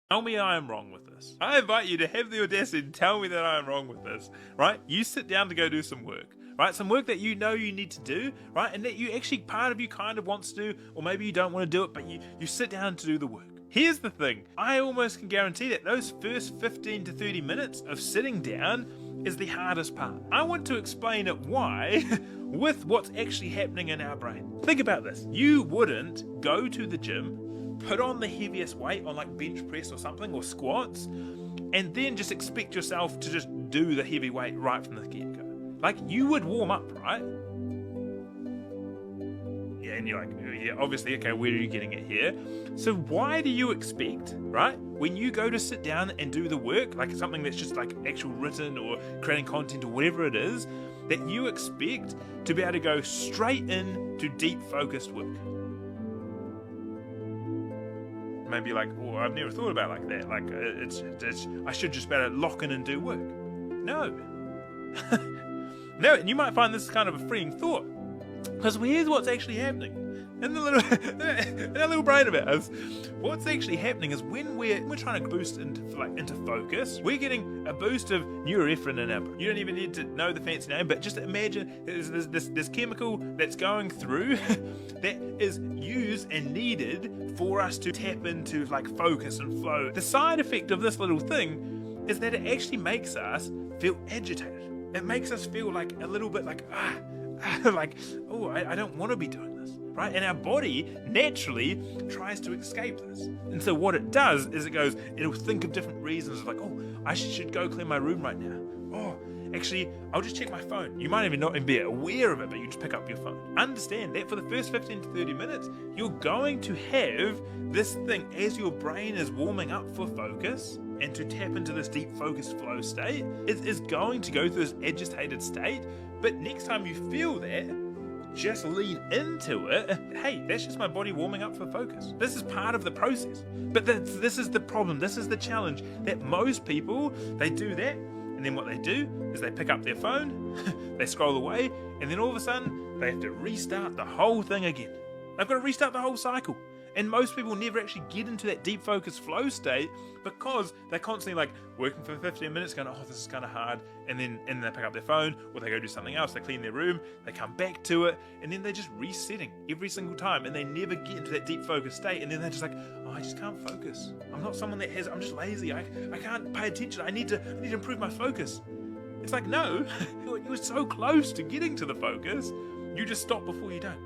Tell me I am wrong with this. I invite you to have the audacity to tell me that I am wrong with this, right? You sit down to go do some work, right? Some work that you know you need to do, right? And that you actually, part of you kind of wants to do, or maybe you don't want to do it, but you sit down to do the work. Here's the thing. I almost can guarantee that those first 15 to 30 minutes of sitting down is the hardest part. I want to explain it why with what's actually happening in our brain. Think about this. You wouldn't go to the gym, put on the heaviest weight on like bench press or something, or squats, and then just expect yourself to just do the heavy weight right from the get-go. Like, you would warm up, right? Yeah, and you're like, yeah, obviously, okay, where are you getting it here? So why do you expect, right, when you go to sit down and do the work, like something that's just like actual written or creating content or whatever it is, that you expect to be able to go straight in to deep focused work? Maybe like, oh, I've never thought about it like that. Like, I should just better lock in and do work. No. No, and you might find this kind of a freeing thought. Because here's what's actually happening. In our little brain of ours, what's actually happening is when we're trying to boost into focus, we're getting a boost of norepinephrine in our brain. You don't even need to know the fancy name, but just imagine there's this chemical that's going through that is used and needed for us to tap into like focus and flow. The side effect of this little thing is that it actually makes us feel agitated. It makes us feel like a little bit like, like, oh, I don't want to be doing this, right? And our body naturally tries to escape this. And so what it does is it'll think of different reasons, like, oh, I should go clean my room right now. Oh, actually, I'll just check my phone. You might even not even be aware of it, but you just pick up your phone. Understand that for the first 15 to 30 minutes, you're going to have this thing as your brain is warming up for focus and to tap into this deep focused flow state. It is going to go through this agitated state, but next time you feel that, just lean into it. Hey, that's just my body warming up for focus. This is part of the process. But this is the problem. This is the challenge, that most people, they do that, and then what they do is they pick up their phone, they scroll away, and then all of a sudden, they have to restart the whole thing again. They've got to restart the whole cycle. And most people never actually get into that deep focus flow state because they're constantly like working for 15 minutes going, oh, this is kind of hard. And then they pick up their phone, or they go do something else. They clean their room, they come back to it, and then they're just resetting every single time. And they never get into that deep focus state. And then they're just like, oh, I just can't focus. I'm not someone I'm just lazy. I can't pay attention. I need to improve my focus. It's like, no, you're so close to getting to the focus. You just stop before you don't.